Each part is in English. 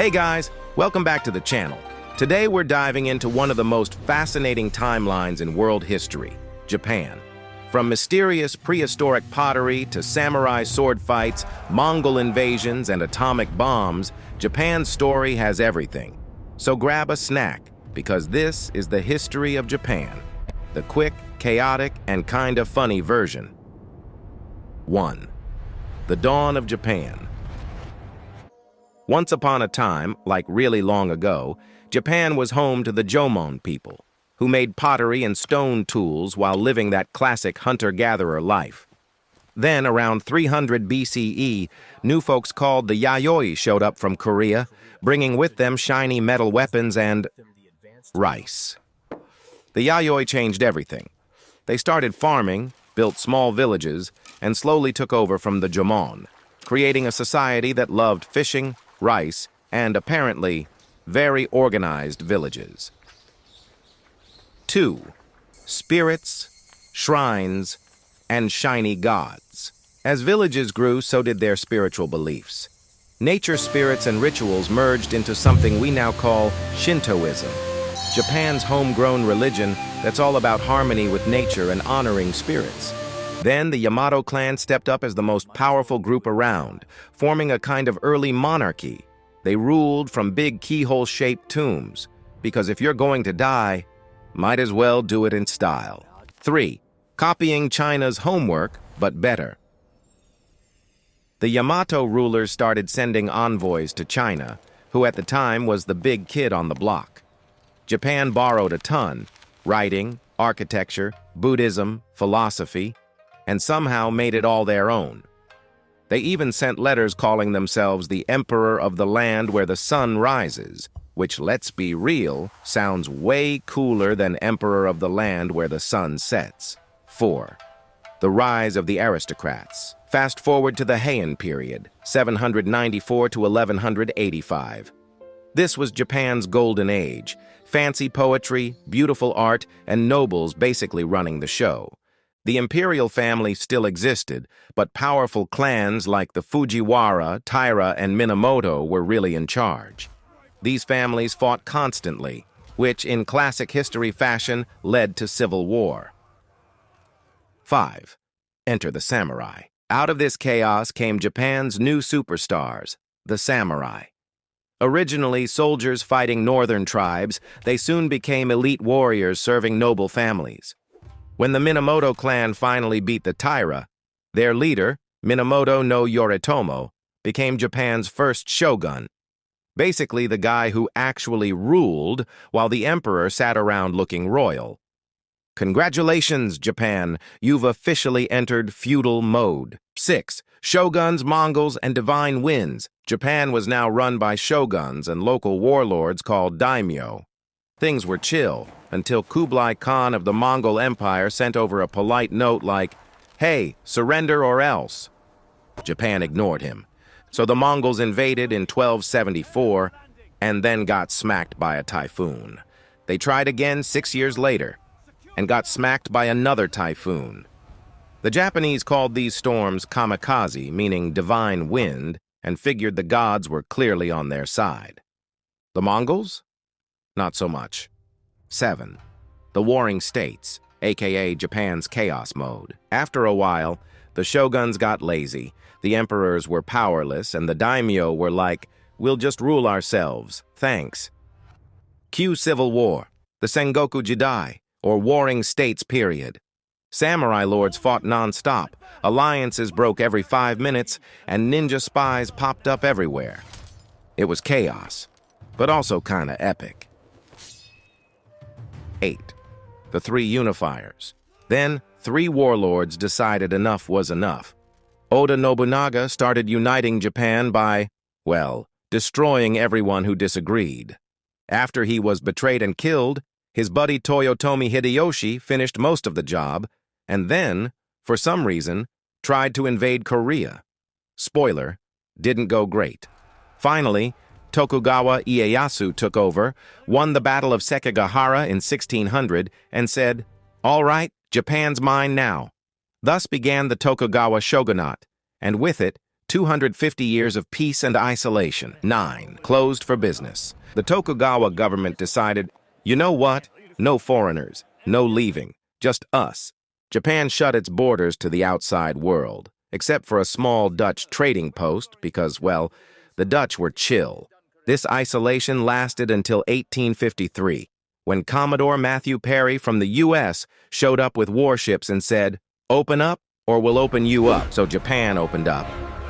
Hey guys, welcome back to the channel. Today we're diving into one of the most fascinating timelines in world history, Japan. From mysterious prehistoric pottery to samurai sword fights, Mongol invasions, and atomic bombs, Japan's story has everything. So grab a snack, because this is the history of Japan, the quick, chaotic, and kinda funny version. 1. The dawn of Japan. Once upon a time, like really long ago, Japan was home to the Jomon people, who made pottery and stone tools while living that classic hunter-gatherer life. Then, around 300 BCE, new folks called the Yayoi showed up from Korea, bringing with them shiny metal weapons and rice. The Yayoi changed everything. They started farming, built small villages, and slowly took over from the Jomon, creating a society that loved fishing, rice, and apparently very organized villages. 2. Spirits, shrines, and shiny gods. As villages grew, so did their spiritual beliefs. Nature spirits and rituals merged into something we now call Shintoism, Japan's homegrown religion that's all about harmony with nature and honoring spirits. Then the Yamato clan stepped up as the most powerful group around, forming a kind of early monarchy. They ruled from big keyhole-shaped tombs, because if you're going to die, might as well do it in style. 3. Copying China's homework, but better. The Yamato rulers started sending envoys to China, who at the time was the big kid on the block. Japan borrowed a ton: writing, architecture, Buddhism, philosophy, and somehow made it all their own. They even sent letters calling themselves the Emperor of the land where the sun rises, which, let's be real, sounds way cooler than Emperor of the land where the sun sets. 4. The rise of the aristocrats. Fast forward to the Heian period, 794 to 1185. This was Japan's golden age: fancy poetry, beautiful art, and nobles basically running the show. The imperial family still existed, but powerful clans like the Fujiwara, Taira, and Minamoto were really in charge. These families fought constantly, which, in classic history fashion, led to civil war. 5. Enter the samurai. Out of this chaos came Japan's new superstars, the samurai. Originally soldiers fighting northern tribes, they soon became elite warriors serving noble families. When the Minamoto clan finally beat the Taira, their leader, Minamoto no Yoritomo, became Japan's first shogun, basically the guy who actually ruled while the emperor sat around looking royal. Congratulations, Japan, you've officially entered feudal mode. 6. Shoguns, Mongols, and divine winds. Japan was now run by shoguns and local warlords called daimyo. Things were chill until Kublai Khan of the Mongol Empire sent over a polite note like, "Hey, surrender or else." Japan ignored him. So the Mongols invaded in 1274 and then got smacked by a typhoon. They tried again 6 years later and got smacked by another typhoon. The Japanese called these storms kamikaze, meaning divine wind, and figured the gods were clearly on their side. The Mongols? Not so much. 7. The Warring States, aka Japan's chaos mode. After a while, the shoguns got lazy, the emperors were powerless, and the daimyo were like, "We'll just rule ourselves, thanks." Cue Civil War, the Sengoku Jidai, or Warring States period. Samurai lords fought non-stop, alliances broke every 5 minutes, and ninja spies popped up everywhere. It was chaos, but also kinda epic. 8. The Three Unifiers. Then, 3 warlords decided enough was enough. Oda Nobunaga started uniting Japan by, well, destroying everyone who disagreed. After he was betrayed and killed, his buddy Toyotomi Hideyoshi finished most of the job, and then, for some reason, tried to invade Korea. Spoiler, didn't go great. Finally, Tokugawa Ieyasu took over, won the Battle of Sekigahara in 1600, and said, "All right, Japan's mine now." Thus began the Tokugawa shogunate, and with it, 250 years of peace and isolation. 9. Closed for business. The Tokugawa government decided, you know what? No foreigners, no leaving, just us. Japan shut its borders to the outside world, except for a small Dutch trading post because, well, the Dutch were chill. This isolation lasted until 1853, when Commodore Matthew Perry from the U.S. showed up with warships and said, open up or we'll open you up. So Japan opened up.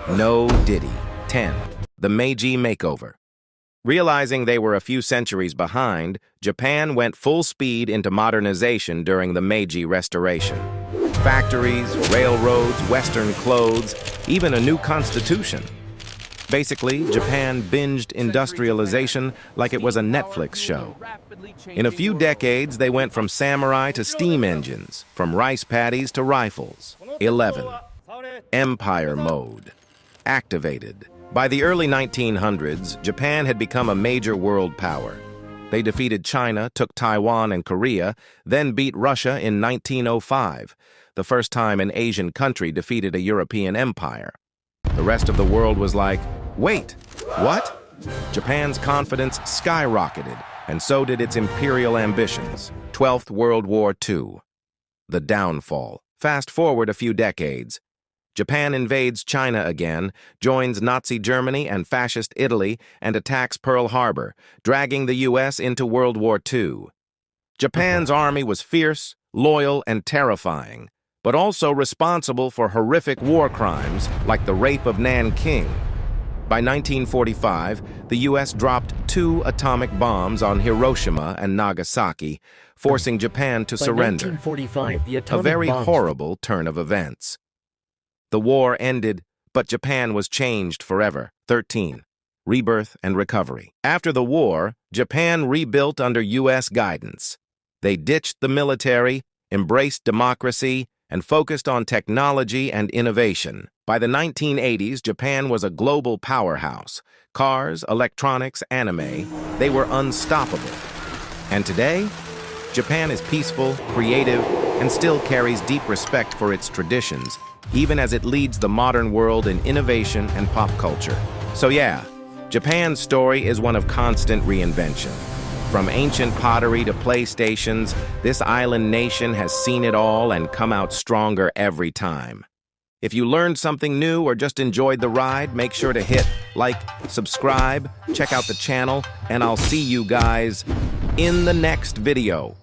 No diddy. 10. The Meiji Makeover. Realizing they were a few centuries behind, Japan went full speed into modernization during the Meiji Restoration. Factories, railroads, Western clothes, even a new constitution. Basically, Japan binged industrialization like it was a Netflix show. In a few decades, they went from samurai to steam engines, from rice paddies to rifles. 11. Empire mode. Activated. By the early 1900s, Japan had become a major world power. They defeated China, took Taiwan and Korea, then beat Russia in 1905, the first time an Asian country defeated a European empire. The rest of the world was like, wait, what? Japan's confidence skyrocketed, and so did its imperial ambitions. 12th World War II. The downfall. Fast forward a few decades. Japan invades China again, joins Nazi Germany and Fascist Italy, and attacks Pearl Harbor, dragging the U.S. into World War II. Japan's army was fierce, loyal, and terrifying, but also responsible for horrific war crimes like the rape of Nanking. By 1945, the U.S. dropped 2 atomic bombs on Hiroshima and Nagasaki, forcing Japan to surrender. 1945, the atomic A very bombs. horrible turn of events. The war ended, but Japan was changed forever. 13. Rebirth and recovery. After the war, Japan rebuilt under U.S. guidance. They ditched the military, embraced democracy, and focused on technology and innovation. By the 1980s, Japan was a global powerhouse. Cars, electronics, anime, they were unstoppable. And today, Japan is peaceful, creative, and still carries deep respect for its traditions, even as it leads the modern world in innovation and pop culture. So yeah, Japan's story is one of constant reinvention. From ancient pottery to PlayStations, this island nation has seen it all and come out stronger every time. If you learned something new or just enjoyed the ride, make sure to hit like, subscribe, check out the channel, and I'll see you guys in the next video.